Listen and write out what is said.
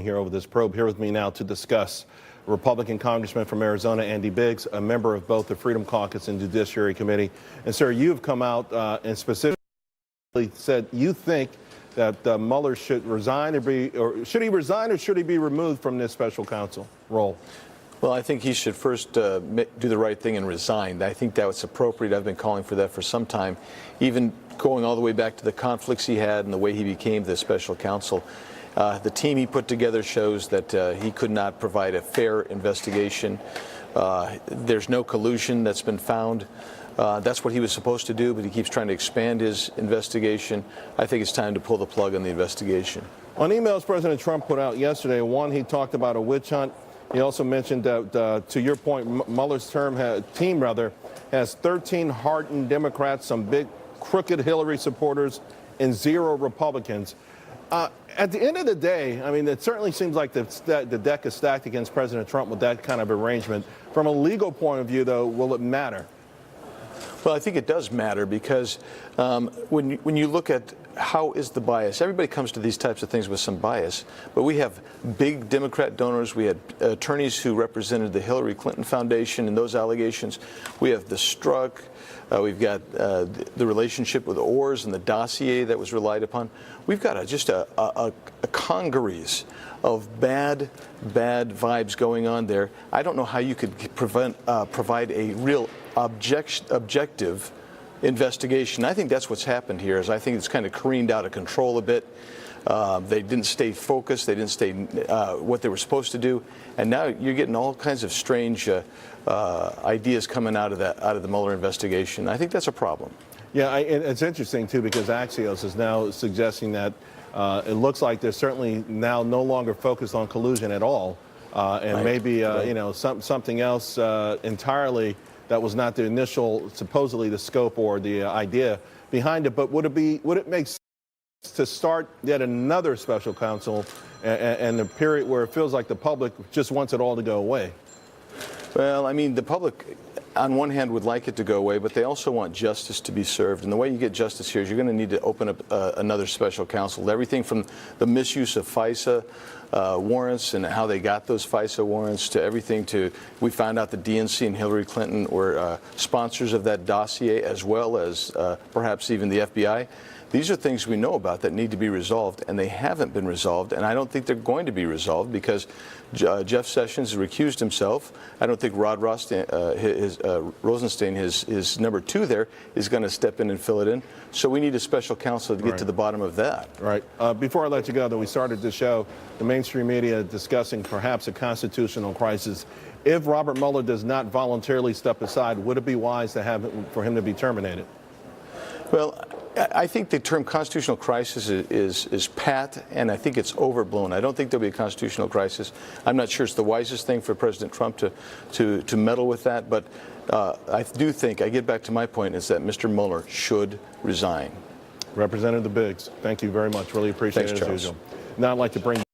Here over this probe. Here with me now to discuss Republican Congressman from Arizona, Andy Biggs, a member of both the Freedom Caucus and Judiciary Committee. And sir, you've come out and specifically said you think that Mueller should resign or should he resign or should he be removed from this special counsel role? Well, I think he should first do the right thing and resign. I think that was appropriate. I've been calling for that for some time, even going all the way back to the conflicts he had and the way he became the special counsel. The team he put together shows that he could not provide a fair investigation. There's no collusion that's been found. That's what he was supposed to do, but he keeps trying to expand his investigation. I think it's time to pull the plug on the investigation. On emails President Trump put out yesterday, one, he talked about a witch hunt. He also mentioned that, to your point, Mueller's team has 13 hardened Democrats, some big crooked Hillary supporters, and 0 Republicans. At the end of the day, I mean, it certainly seems like the deck is stacked against President Trump with that kind of arrangement. From a legal point of view, though, will it matter? Well, I think it does matter because when you look at how is the bias, everybody comes to these types of things with some bias, but we have big Democrat donors. We had attorneys who represented the Hillary Clinton Foundation in those allegations. We have the Strzok. We've got the relationship with Oars and the dossier that was relied upon. We've got just a congeries of bad vibes going on there. I don't know how you could provide a real objective investigation. I think that's what's happened here. Is I think it's kind of careened out of control a bit. They didn't stay focused. They didn't stay what they were supposed to do, and now you're getting all kinds of strange ideas coming out of the Mueller investigation. I think that's a problem. Yeah, it's interesting too because Axios is now suggesting that it looks like they're certainly now no longer focused on collusion at all, and right. Maybe you know something else entirely that was not the initial, supposedly the scope or the idea behind it. But would it make sense to start yet another special counsel and a period where it feels like the public just wants it all to go away? Well, I mean, the public, on one hand, would like it to go away, but they also want justice to be served. And the way you get justice here is you're going to need to open up another special counsel. Everything from the misuse of FISA warrants and how they got those FISA warrants to everything to, we found out the DNC and Hillary Clinton were sponsors of that dossier, as well as perhaps even the FBI. These are things we know about that need to be resolved, and they haven't been resolved, and I don't think they're going to be resolved because Jeff Sessions has recused himself. I don't think Rod Rosenstein, his number 2 there, is going to step in and fill it in. So we need a special counsel to get to the bottom of that. Right. Before I let you go, though, we started this show, the mainstream media discussing perhaps a constitutional crisis. If Robert Mueller does not voluntarily step aside, would it be wise to for him to be terminated? Well, I think the term constitutional crisis is pat, and I think it's overblown. I don't think there'll be a constitutional crisis. I'm not sure it's the wisest thing for President Trump to meddle with that, but I do think, I get back to my point, is that Mr. Mueller should resign. Representative Biggs, thank you very much. Really appreciate it as usual. Now I'd like to bring